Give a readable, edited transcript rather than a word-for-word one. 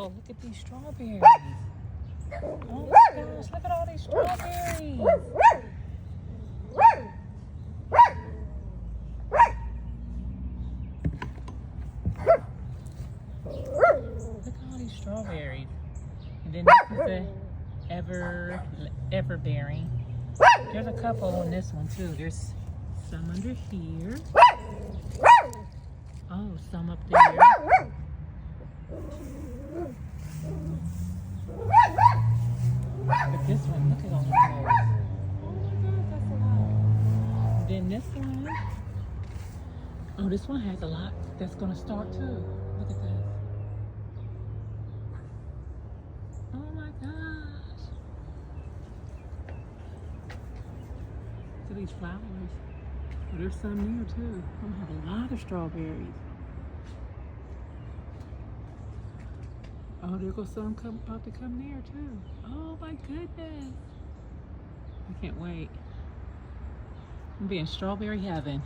Oh, look at these strawberries. Oh my gosh, look at all these strawberries. Look at all these strawberries. And then this is the everberry. There's a couple on this one too. There's some under here. Oh, some up there. But this one, look at all of those. Oh my God, that's a lot. Then this one. Oh, this one has a lot that's gonna start too. Look at this. Oh my gosh. Look at these flowers. Oh, there's some there too. I'm gonna have a lot of strawberries. Oh, there goes some about to come there too. Oh my goodness. I can't wait. I'm being strawberry heaven.